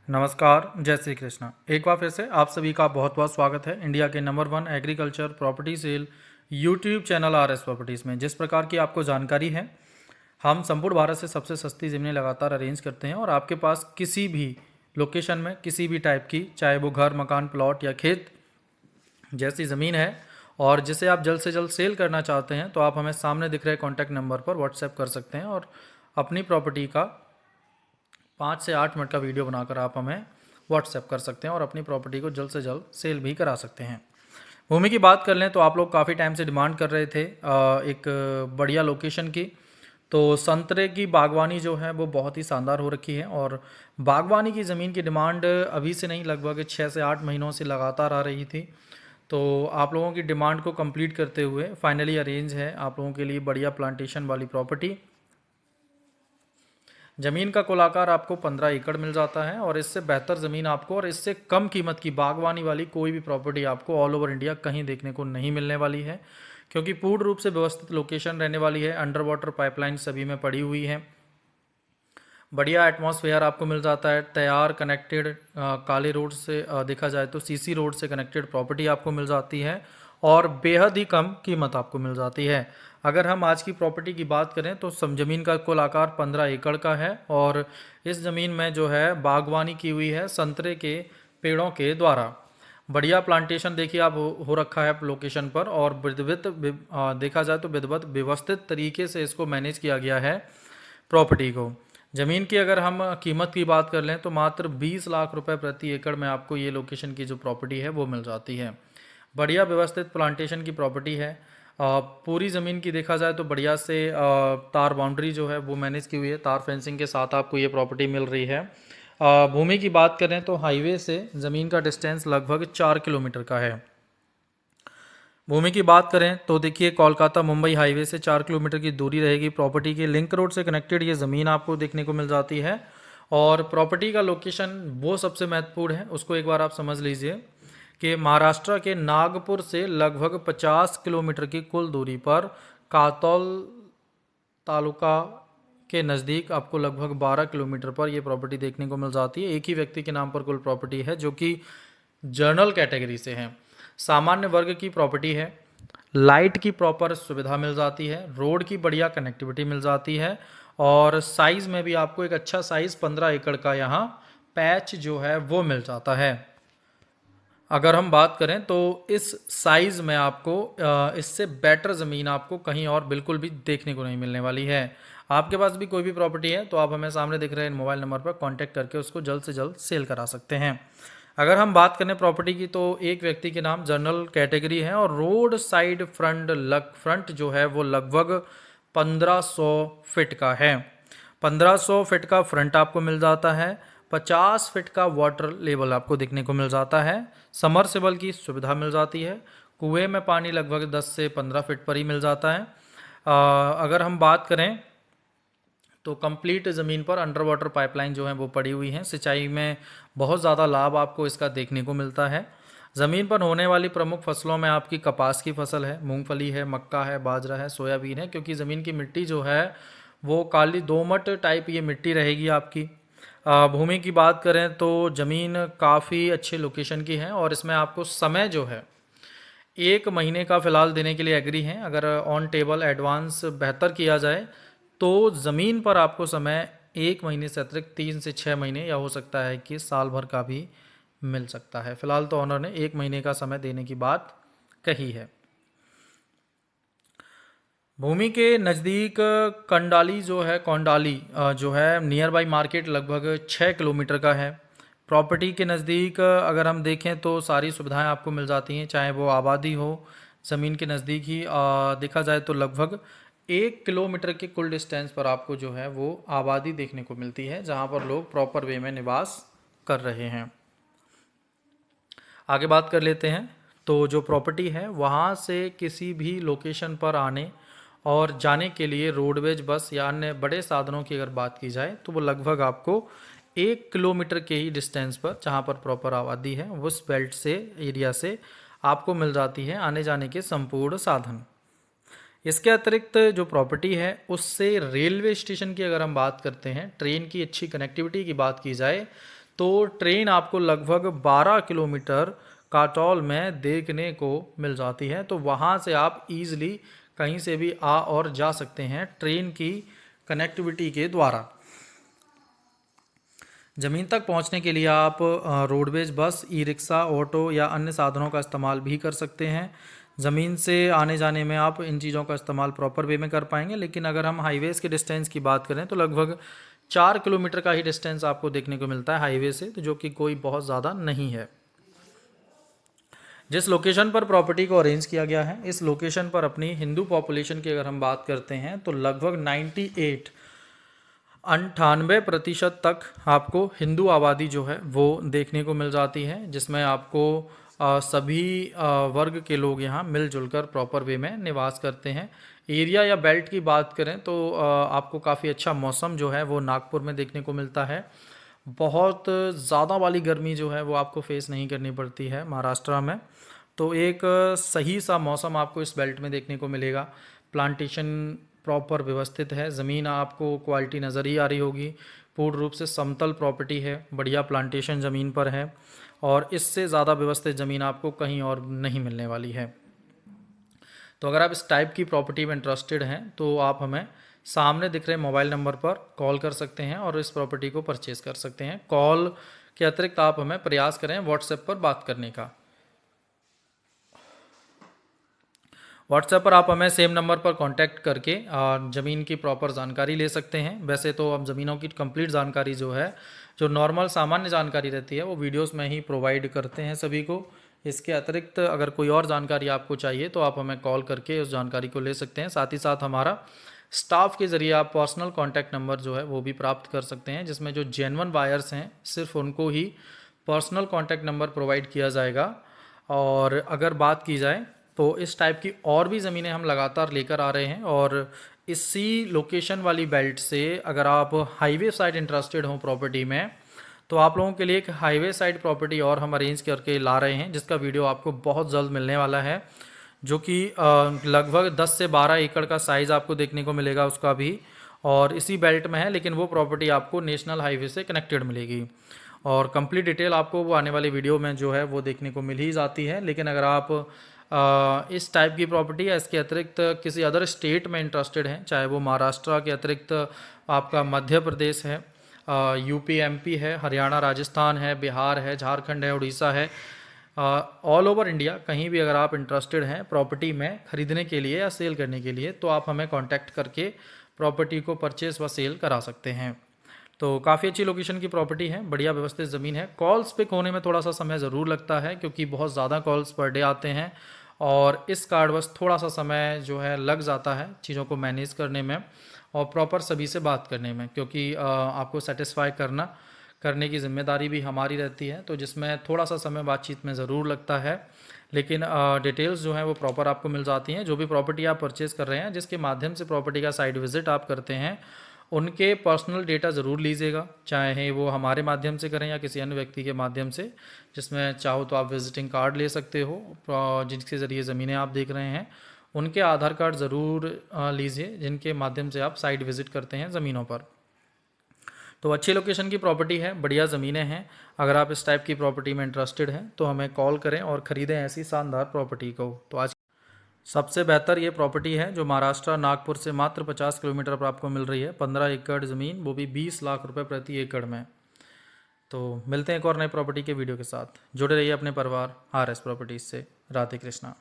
नमस्कार, जय श्री कृष्णा। एक बार फिर से आप सभी का बहुत बहुत स्वागत है इंडिया के नंबर 1 agriculture property sale YouTube channel R S properties में। जिस प्रकार की आपको जानकारी है, हम संपूर्ण भारत से सबसे सस्ती ज़मीनें लगातार अरेंज करते हैं और आपके पास किसी भी लोकेशन में किसी भी टाइप की, चाहे वो घर, मकान, प्लॉट या खेत जैसी ज़मीन है और जिसे आप जल्द से जल्द सेल करना चाहते हैं, तो आप हमें सामने दिख रहे कॉन्टैक्ट नंबर पर व्हाट्सएप कर सकते हैं और अपनी प्रॉपर्टी का 5 से 8 मिनट का वीडियो बनाकर आप हमें व्हाट्सएप कर सकते हैं और अपनी प्रॉपर्टी को जल्द से जल्द सेल भी करा सकते हैं। भूमि की बात कर लें तो आप लोग काफ़ी टाइम से डिमांड कर रहे थे एक बढ़िया लोकेशन की। तो संतरे की बागवानी जो है वो बहुत ही शानदार हो रखी है और बागवानी की ज़मीन की डिमांड अभी से नहीं, लगभग 6 से 8 महीनों से लगातार आ रही थी। तो आप लोगों की डिमांड को कंप्लीट करते हुए फाइनली अरेंज है आप लोगों के लिए बढ़िया प्लांटेशन वाली प्रॉपर्टी। ज़मीन का कुल आकार आपको 15 एकड़ मिल जाता है और इससे बेहतर ज़मीन आपको और इससे कम कीमत की बागवानी वाली कोई भी प्रॉपर्टी आपको ऑल ओवर इंडिया कहीं देखने को नहीं मिलने वाली है, क्योंकि पूर्ण रूप से व्यवस्थित लोकेशन रहने वाली है। अंडर वाटर पाइपलाइन सभी में पड़ी हुई है। बढ़िया एटमॉस्फेयर आपको मिल जाता है। तैयार कनेक्टेड काले रोड से देखा जाए तो सीसी रोड से कनेक्टेड प्रॉपर्टी आपको मिल जाती है और बेहद ही कम कीमत आपको मिल जाती है। अगर हम आज की प्रॉपर्टी की बात करें तो ज़मीन का कुल आकार 15 एकड़ का है और इस ज़मीन में जो है बागवानी की हुई है संतरे के पेड़ों के द्वारा। बढ़िया प्लांटेशन देखिए आप हो रखा है लोकेशन पर और विधिवत देखा जाए तो विधिवत व्यवस्थित तरीके से इसको मैनेज किया गया है प्रॉपर्टी को। ज़मीन की अगर हम कीमत की बात कर लें तो मात्र 20 लाख रुपए प्रति एकड़ में आपको ये लोकेशन की जो प्रॉपर्टी है वो मिल जाती है। बढ़िया व्यवस्थित प्लांटेशन की प्रॉपर्टी है। पूरी ज़मीन की देखा जाए तो बढ़िया से तार बाउंड्री जो है वो मैनेज की हुई है। तार फेंसिंग के साथ आपको ये प्रॉपर्टी मिल रही है। भूमि की बात करें तो हाईवे से ज़मीन का डिस्टेंस लगभग 4 किलोमीटर का है। भूमि की बात करें तो देखिए कोलकाता मुंबई हाईवे से 4 किलोमीटर की दूरी रहेगी। प्रॉपर्टी के लिंक रोड से कनेक्टेड ये ज़मीन आपको देखने को मिल जाती है और प्रॉपर्टी का लोकेशन वो सबसे महत्वपूर्ण है, उसको एक बार आप समझ लीजिए कि महाराष्ट्र के नागपुर से लगभग 50 किलोमीटर की कुल दूरी पर कातौल तालुका के नज़दीक आपको लगभग 12 किलोमीटर पर यह प्रॉपर्टी देखने को मिल जाती है। एक ही व्यक्ति के नाम पर कुल प्रॉपर्टी है जो कि जर्नल कैटेगरी से है, सामान्य वर्ग की प्रॉपर्टी है। लाइट की प्रॉपर सुविधा मिल जाती है, रोड की बढ़िया कनेक्टिविटी मिल जाती है और साइज़ में भी आपको एक अच्छा साइज़ 15 एकड़ का यहाँ पैच जो है वो मिल जाता है। अगर हम बात करें तो इस साइज़ में आपको इससे बेटर ज़मीन आपको कहीं और बिल्कुल भी देखने को नहीं मिलने वाली है। आपके पास भी कोई भी प्रॉपर्टी है तो आप हमें सामने दिख रहे मोबाइल नंबर पर कांटेक्ट करके उसको जल्द से जल्द सेल करा सकते हैं। अगर हम बात करें प्रॉपर्टी की तो एक व्यक्ति के नाम जनरल कैटेगरी है और रोड साइड फ्रंट जो है वो लगभग 1500 फीट का है। 1500 फीट का फ्रंट आपको मिल जाता है। 50 फीट का वाटर लेवल आपको देखने को मिल जाता है। समरसेबल की सुविधा मिल जाती है। कुएं में पानी लगभग 10 से 15 फीट पर ही मिल जाता है। अगर हम बात करें तो कंप्लीट ज़मीन पर अंडर वाटर पाइपलाइन जो है वो पड़ी हुई हैं। सिंचाई में बहुत ज़्यादा लाभ आपको इसका देखने को मिलता है। ज़मीन पर होने वाली प्रमुख फसलों में आपकी कपास की फसल है, मूंगफली है, मक्का है, बाजरा है, सोयाबीन है, क्योंकि ज़मीन की मिट्टी जो है वो काली दोमट टाइप ये मिट्टी रहेगी आपकी। भूमि की बात करें तो ज़मीन काफ़ी अच्छे लोकेशन की है और इसमें आपको समय जो है 1 महीने का फ़िलहाल देने के लिए एग्री हैं। अगर ऑन टेबल एडवांस बेहतर किया जाए तो ज़मीन पर आपको समय 1 महीने से अतिरिक्त 3 से 6 महीने या हो सकता है कि साल भर का भी मिल सकता है। फ़िलहाल तो ऑनर ने 1 महीने का समय देने की बात कही है। भूमि के नज़दीक कंडाली जो है कौंडाली जो है नियर बाई मार्केट लगभग 6 किलोमीटर का है। प्रॉपर्टी के नज़दीक अगर हम देखें तो सारी सुविधाएं आपको मिल जाती हैं, चाहे वो आबादी हो। ज़मीन के नज़दीक ही देखा जाए तो लगभग 1 किलोमीटर के कुल डिस्टेंस पर आपको जो है वो आबादी देखने को मिलती है, जहां पर लोग प्रॉपर वे में निवास कर रहे हैं। आगे बात कर लेते हैं तो जो प्रॉपर्टी है वहाँ से किसी भी लोकेशन पर आने और जाने के लिए रोडवेज, बस या अन्य बड़े साधनों की अगर बात की जाए तो वो लगभग आपको 1 किलोमीटर के ही डिस्टेंस पर, जहाँ पर प्रॉपर आबादी है, उस बेल्ट से एरिया से आपको मिल जाती है आने जाने के संपूर्ण साधन। इसके अतिरिक्त जो प्रॉपर्टी है उससे रेलवे स्टेशन की अगर हम बात करते हैं, ट्रेन की अच्छी कनेक्टिविटी की बात की जाए तो ट्रेन आपको लगभग 12 किलोमीटर काटौल में देखने को मिल जाती है। तो वहाँ से आप ईज़िली कहीं से भी आ और जा सकते हैं ट्रेन की कनेक्टिविटी के द्वारा। ज़मीन तक पहुंचने के लिए आप roadways bus, e rickshaw, auto या अन्य साधनों का इस्तेमाल भी कर सकते हैं। ज़मीन से आने जाने में आप इन चीज़ों का इस्तेमाल प्रॉपर वे में कर पाएंगे। लेकिन अगर हम हाईवेज़ के डिस्टेंस की बात करें तो लगभग 4 किलोमीटर का ही डिस्टेंस आपको देखने को मिलता है हाईवे से, तो जो कि कोई बहुत ज़्यादा नहीं है। जिस लोकेशन पर प्रॉपर्टी को अरेंज किया गया है, इस लोकेशन पर अपनी हिंदू पॉपुलेशन की अगर हम बात करते हैं तो लगभग 98% तक आपको हिंदू आबादी जो है वो देखने को मिल जाती है, जिसमें आपको सभी वर्ग के लोग यहाँ मिलजुल कर प्रॉपर वे में निवास करते हैं। एरिया या बेल्ट की बात करें तो आपको काफ़ी अच्छा मौसम जो है वो नागपुर में देखने को मिलता है। बहुत ज़्यादा वाली गर्मी जो है वो आपको फेस नहीं करनी पड़ती है महाराष्ट्र में। तो एक सही सा मौसम आपको इस बेल्ट में देखने को मिलेगा। प्लांटेशन प्रॉपर व्यवस्थित है, ज़मीन आपको क्वालिटी नज़र ही आ रही होगी। पूर्ण रूप से समतल प्रॉपर्टी है, बढ़िया प्लांटेशन ज़मीन पर है और इससे ज़्यादा व्यवस्थित ज़मीन आपको कहीं और नहीं मिलने वाली है। तो अगर आप इस टाइप की प्रॉपर्टी में इंटरेस्टेड हैं तो आप हमें सामने दिख रहे मोबाइल नंबर पर कॉल कर सकते हैं और इस प्रॉपर्टी को परचेज कर सकते हैं। कॉल के अतिरिक्त आप हमें प्रयास करें व्हाट्सएप पर बात करने का। व्हाट्सएप पर आप हमें सेम नंबर पर कांटेक्ट करके ज़मीन की प्रॉपर जानकारी ले सकते हैं। वैसे तो हम ज़मीनों की कंप्लीट जानकारी जो है, जो नॉर्मल सामान्य जानकारी रहती है, वो वीडियोस में ही प्रोवाइड करते हैं सभी को। इसके अतिरिक्त अगर कोई और जानकारी आपको चाहिए तो आप हमें कॉल करके उस जानकारी को ले सकते हैं। साथ ही साथ हमारा स्टाफ के ज़रिए आप पर्सनल कॉन्टैक्ट नंबर जो है वो भी प्राप्त कर सकते हैं, जिसमें जो जेन्युइन बायर्स हैं सिर्फ उनको ही पर्सनल कॉन्टैक्ट नंबर प्रोवाइड किया जाएगा। और अगर बात की जाए तो इस टाइप की और भी ज़मीनें हम लगातार लेकर आ रहे हैं और इसी लोकेशन वाली बेल्ट से अगर आप हाईवे साइड इंटरेस्टेड हों प्रॉपर्टी में तो आप लोगों के लिए एक हाईवे साइड प्रॉपर्टी और हम अरेंज करके ला रहे हैं, जिसका वीडियो आपको बहुत जल्द मिलने वाला है, जो कि लगभग 10 से 12 एकड़ का साइज़ आपको देखने को मिलेगा उसका भी, और इसी बेल्ट में है। लेकिन वो प्रॉपर्टी आपको नेशनल हाईवे से कनेक्टेड मिलेगी और कंप्लीट डिटेल आपको वो आने वाली वीडियो में जो है वो देखने को मिल ही जाती है। लेकिन अगर आप इस टाइप की प्रॉपर्टी या इसके अतिरिक्त किसी अदर स्टेट में इंटरेस्टेड हैं, चाहे वो महाराष्ट्र के अतिरिक्त आपका मध्य प्रदेश है, यूपी एमपी है, हरियाणा राजस्थान है, बिहार है, झारखंड है, उड़ीसा है, ऑल ओवर इंडिया कहीं भी अगर आप इंटरेस्टेड हैं प्रॉपर्टी में ख़रीदने के लिए या सेल करने के लिए तो आप हमें कांटेक्ट करके प्रॉपर्टी को परचेस व सेल करा सकते हैं। तो काफ़ी अच्छी लोकेशन की प्रॉपर्टी है, बढ़िया व्यवस्थित ज़मीन है। कॉल्स पिक होने में थोड़ा सा समय ज़रूर लगता है क्योंकि बहुत ज़्यादा कॉल्स पर डे आते हैं और इस कारण बस थोड़ा सा समय जो है लग जाता है चीज़ों को मैनेज करने में और प्रॉपर सभी से बात करने में, क्योंकि आपको सेटिस्फाई करने की ज़िम्मेदारी भी हमारी रहती है, तो जिसमें थोड़ा सा समय बातचीत में ज़रूर लगता है। लेकिन डिटेल्स जो हैं वो प्रॉपर आपको मिल जाती हैं। जो भी प्रॉपर्टी आप परचेज़ कर रहे हैं, जिसके माध्यम से प्रॉपर्टी का साइट विज़िट आप करते हैं, उनके पर्सनल डेटा ज़रूर लीजिएगा, चाहे वो हमारे माध्यम से करें या किसी अन्य व्यक्ति के माध्यम से, जिसमें चाहो तो आप विजिटिंग कार्ड ले सकते हो, जिनके ज़रिए ज़मीनें आप देख रहे हैं उनके आधार कार्ड ज़रूर लीजिए, जिनके माध्यम से आप साइट विज़िट करते हैं ज़मीनों पर। तो अच्छी लोकेशन की प्रॉपर्टी है, बढ़िया ज़मीनें हैं। अगर आप इस टाइप की प्रॉपर्टी में इंटरेस्टेड हैं तो हमें कॉल करें और ख़रीदें ऐसी शानदार प्रॉपर्टी को। तो आज सबसे बेहतर ये प्रॉपर्टी है जो महाराष्ट्र नागपुर से मात्र 50 किलोमीटर पर आपको मिल रही है। 15 एकड़ ज़मीन, वो भी 20 लाख रुपए प्रति एकड़ में। तो मिलते हैं एक और नई प्रॉपर्टी के वीडियो के साथ। जुड़े रहिए अपने परिवार RS प्रॉपर्टीज से। राधे कृष्णा।